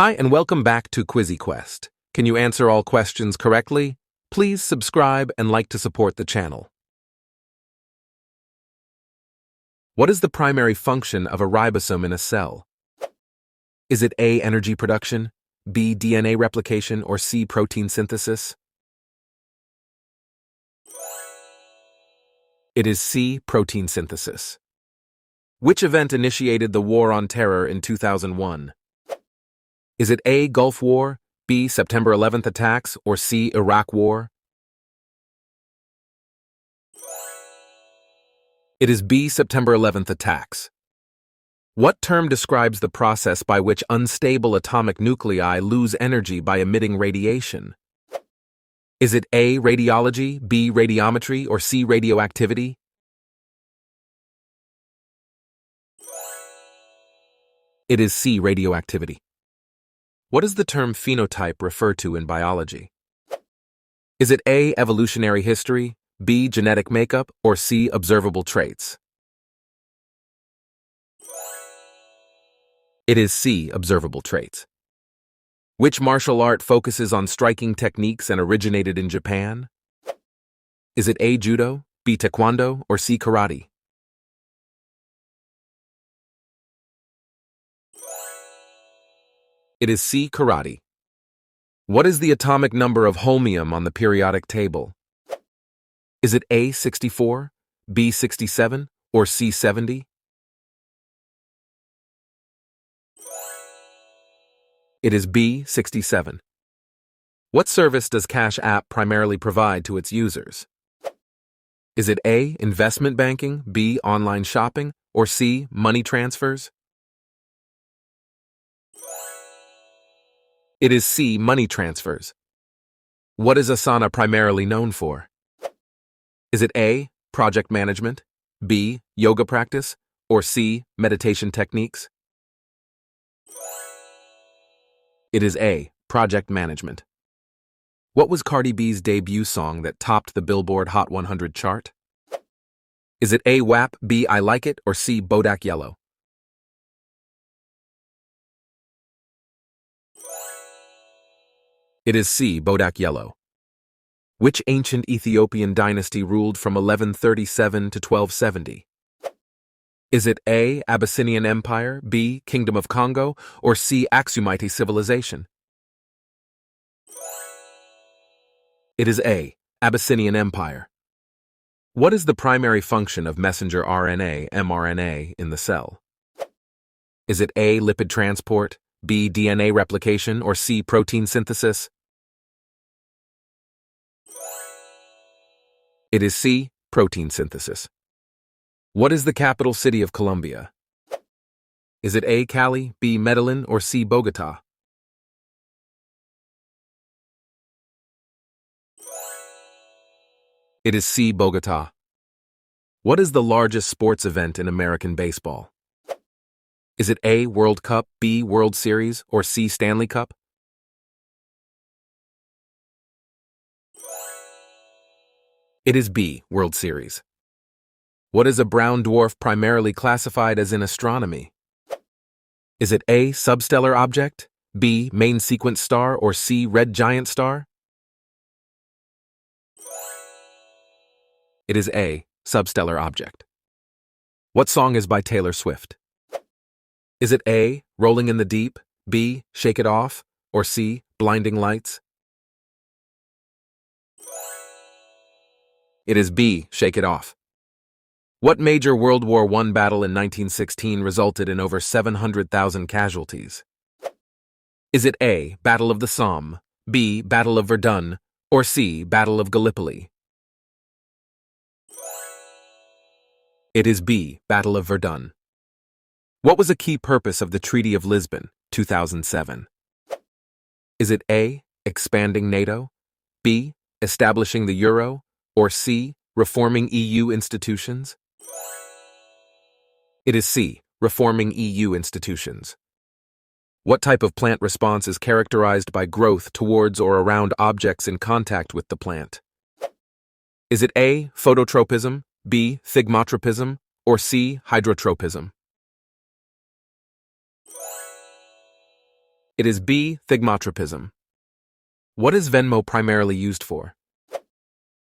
Hi and welcome back to QuizzyQuest. Can you answer all questions correctly? Please subscribe and like to support the channel. What is the primary function of a ribosome in a cell? Is it A. Energy production, B. DNA replication, or C. Protein synthesis? It is C. Protein synthesis. Which event initiated the War on Terror in 2001? Is it A. Gulf War, B. September 11th attacks, or C. Iraq War? It is B. September 11th attacks. What term describes the process by which unstable atomic nuclei lose energy by emitting radiation? Is it A. Radiology, B. Radiometry, or C. Radioactivity? It is C. Radioactivity. What does the term phenotype refer to in biology? Is it A. Evolutionary history, B. Genetic makeup, or C. Observable traits? It is C. Observable traits. Which martial art focuses on striking techniques and originated in Japan? Is it A. Judo, B. Taekwondo, or C. Karate? It is C. Karate. What is the atomic number of holmium on the periodic table? Is it A. 64, B. 67, or C. 70? It is B. 67. What service does Cash App primarily provide to its users? Is it A. Investment banking, B. Online shopping, or C. Money transfers? It is C. Money transfers. What is Asana primarily known for? Is it A. Project management, B. Yoga practice, or C. Meditation techniques? It is A. Project management. What was Cardi B's debut song that topped the Billboard Hot 100 chart? Is it A. WAP, B. I Like It, or C. Bodak Yellow? It is C. Bodak Yellow. Which ancient Ethiopian dynasty ruled from 1137 to 1270? Is it A. Abyssinian Empire, B. Kingdom of Congo, or C. Aksumite civilization? It is A. Abyssinian Empire. What is the primary function of messenger RNA, mRNA, in the cell? Is it A. Lipid transport, B. DNA replication, or C. Protein synthesis? It is C. Protein synthesis. What is the capital city of Colombia? Is it A. Cali, B. Medellin, or C. Bogota? It is C. Bogota. What is the largest sports event in American baseball? Is it A. World Cup, B. World Series, or C. Stanley Cup? It is B. World Series. What is a brown dwarf primarily classified as in astronomy? Is it A. Substellar object, B. Main sequence star, or C. Red giant star? It is A. Substellar object. What song is by Taylor Swift? Is it A. Rolling in the Deep, B. Shake It Off, or C. Blinding Lights? It is B. Shake It Off. What major World War I battle in 1916 resulted in over 700,000 casualties? Is it A. Battle of the Somme, B. Battle of Verdun, or C. Battle of Gallipoli? It is B. Battle of Verdun. What was a key purpose of the Treaty of Lisbon, 2007? Is it A. Expanding NATO, B. Establishing the euro, or C. Reforming EU institutions? It is C. Reforming EU institutions. What type of plant response is characterized by growth towards or around objects in contact with the plant? Is it A. Phototropism, B. Thigmotropism, or C. Hydrotropism? It is B. Thigmotropism. What is Venmo primarily used for?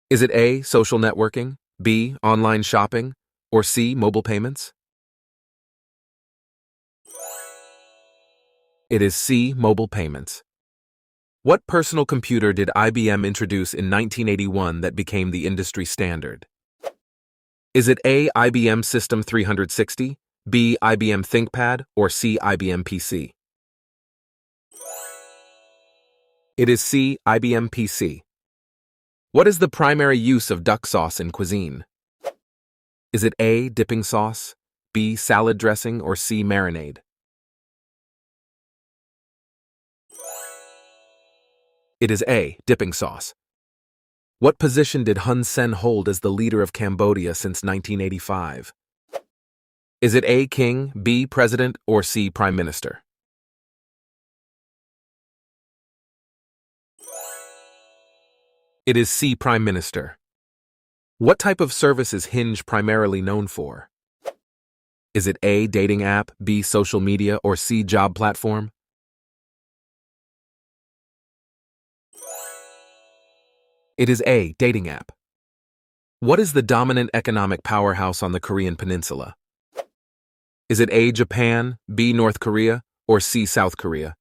Is it A. Social networking, B. Online shopping, or C. Mobile payments? It is C. Mobile payments. What personal computer did IBM introduce in 1981 that became the industry standard? Is it A. IBM System 360, B. IBM ThinkPad, or C. IBM PC? It is C. IBM PC. What is the primary use of duck sauce in cuisine? Is it A. Dipping sauce, B. Salad dressing, or C. Marinade? It is A. Dipping sauce. What position did Hun Sen hold as the leader of Cambodia since 1985? Is it A. King, B. President, or C. Prime Minister? It is C. Prime Minister. What type of service is Hinge primarily known for? Is it A. Dating app, B. Social media, or C. Job platform? It is A. Dating app. What is the dominant economic powerhouse on the Korean peninsula? Is it A. Japan, B. North Korea, or C. South Korea?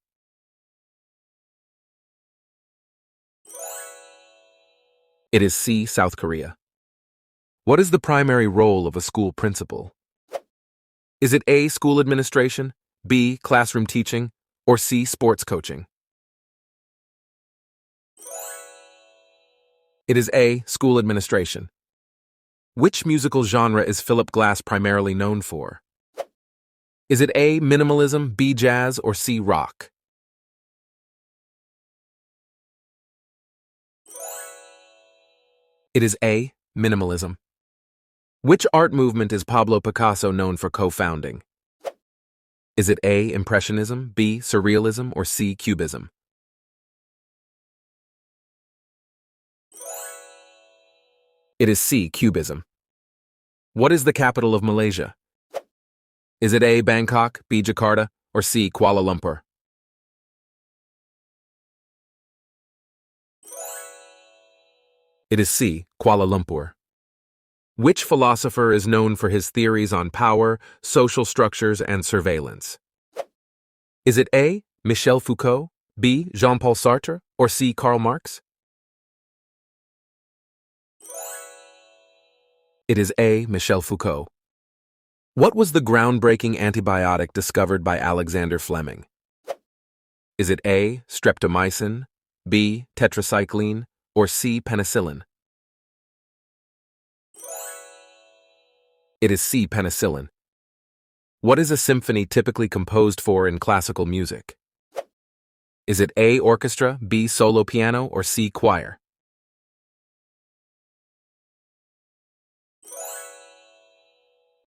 It is C. South Korea. What is the primary role of a school principal? Is it A. School administration, B. Classroom teaching, or C. Sports coaching? It is A. School administration. Which musical genre is Philip Glass primarily known for? Is it A. Minimalism, B. Jazz, or C. Rock? It is A. Minimalism. Which art movement is Pablo Picasso known for co-founding? Is it A. Impressionism, B. Surrealism, or C. Cubism? It is C. Cubism. What is the capital of Malaysia? Is it A. Bangkok, B. Jakarta, or C. Kuala Lumpur? It is C. Kuala Lumpur. Which philosopher is known for his theories on power, social structures, and surveillance? Is it A. Michel Foucault, B. Jean-Paul Sartre, or C. Karl Marx? It is A. Michel Foucault. What was the groundbreaking antibiotic discovered by Alexander Fleming? Is it A. Streptomycin, B. Tetracycline, or C. Penicillin? It is C. Penicillin. What is a symphony typically composed for in classical music? Is it A. Orchestra, B. Solo piano, or C. Choir?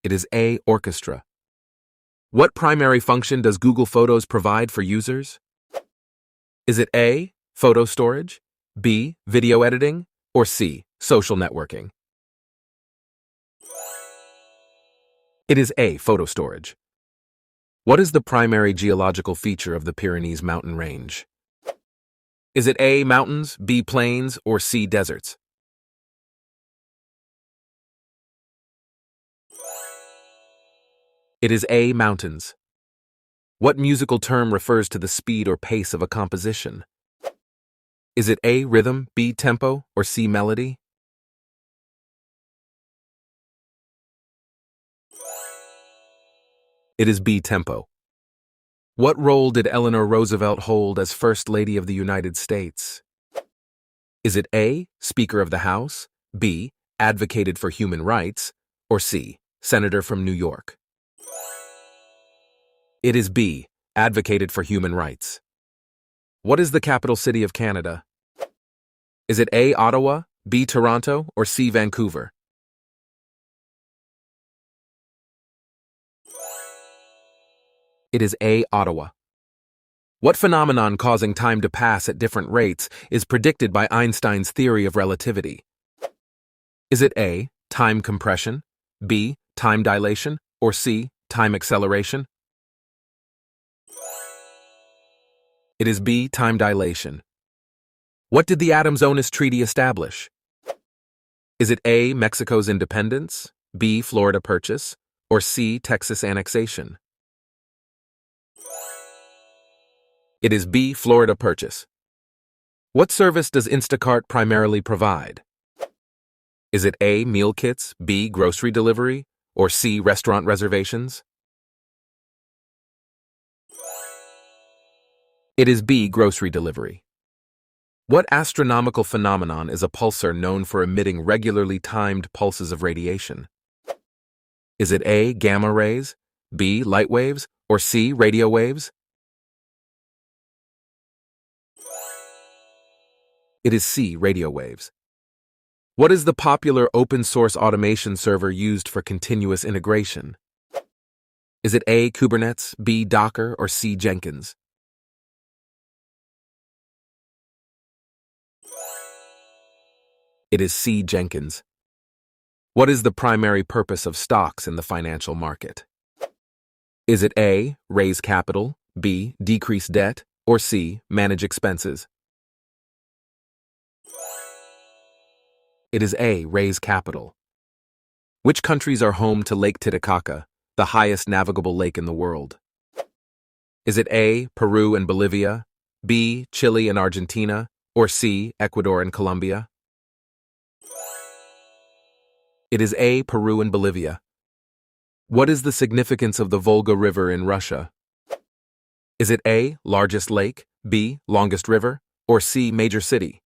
It is A. Orchestra. What primary function does Google Photos provide for users? Is it A. Photo storage, B. Video editing, or C. Social networking? It is A. Photo storage. What is the primary geological feature of the Pyrenees mountain range? Is it A. Mountains, B. Plains, or C. Deserts? It is A. Mountains. What musical term refers to the speed or pace of a composition? Is it A. Rhythm, B. Tempo, or C. Melody? It is B. Tempo. What role did Eleanor Roosevelt hold as First Lady of the United States? Is it A. Speaker of the House, B. Advocated for human rights, or C. Senator from New York? It is B. Advocated for human rights. What is the capital city of Canada? Is it A. Ottawa, B. Toronto, or C. Vancouver? It is A. Ottawa. What phenomenon causing time to pass at different rates is predicted by Einstein's theory of relativity? Is it A. Time compression, B. Time dilation, or C. Time acceleration? It is B. Time dilation. What did the Adams-Onis Treaty establish? Is it A. Mexico's independence, B. Florida Purchase, or C. Texas annexation? It is B. Florida Purchase. What service does Instacart primarily provide? Is it A. Meal kits, B. Grocery delivery, or C. Restaurant reservations? It is B. Grocery delivery. What astronomical phenomenon is a pulsar known for emitting regularly timed pulses of radiation? Is it A. Gamma rays, B. Light waves, or C. Radio waves? It is C. Radio waves. What is the popular open-source automation server used for continuous integration? Is it A. Kubernetes, B. Docker, or C. Jenkins? It is C. Jenkins. What is the primary purpose of stocks in the financial market? Is it A. Raise capital, B. Decrease debt, or C. Manage expenses? It is A. Raise capital. Which countries are home to Lake Titicaca, the highest navigable lake in the world? Is it A. Peru and Bolivia, B. Chile and Argentina, or C. Ecuador and Colombia? It is A. Peru and Bolivia. What is the significance of the Volga River in Russia? Is it A. Largest lake, B. Longest river, or C. Major city?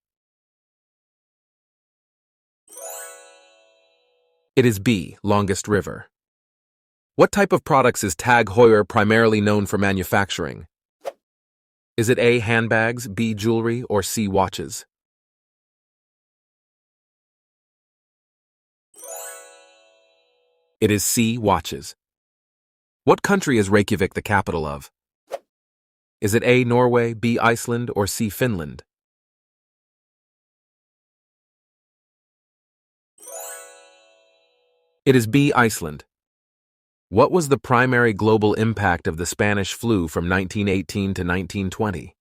It is B. Longest river. What type of products is Tag Heuer primarily known for manufacturing? Is it A. Handbags, B. Jewelry, or C. Watches? It is C. Watches. What country is Reykjavik the capital of? Is it A. Norway, B. Iceland, or C. Finland? It is B. Iceland. What was the primary global impact of the Spanish flu from 1918 to 1920?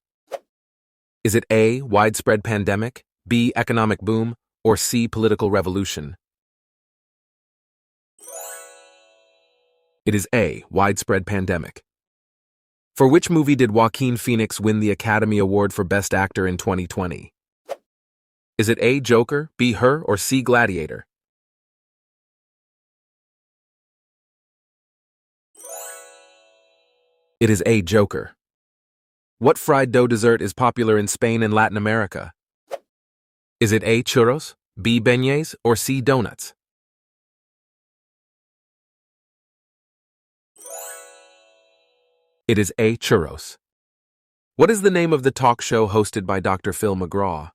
Is it A. Widespread pandemic, B. Economic boom, or C. Political revolution? It is A. Widespread pandemic. For which movie did Joaquin Phoenix win the Academy Award for Best Actor in 2020? Is it A. Joker, B. Her, or C. Gladiator? It is A. Joker. What fried dough dessert is popular in Spain and Latin America? Is it A. Churros, B. Beignets, or C. Donuts? It is A. Churros. What is the name of the talk show hosted by Dr. Phil McGraw?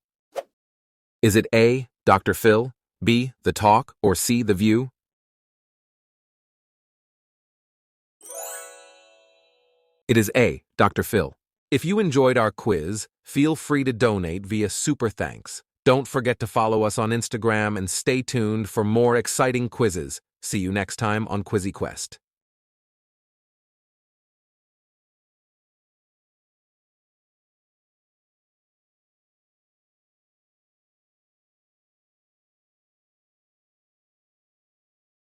Is it A. Dr. Phil, B. The Talk, or C. The View? It is A. Dr. Phil. If you enjoyed our quiz, feel free to donate via Super Thanks. Don't forget to follow us on Instagram and stay tuned for more exciting quizzes. See you next time on QuizzyQuest.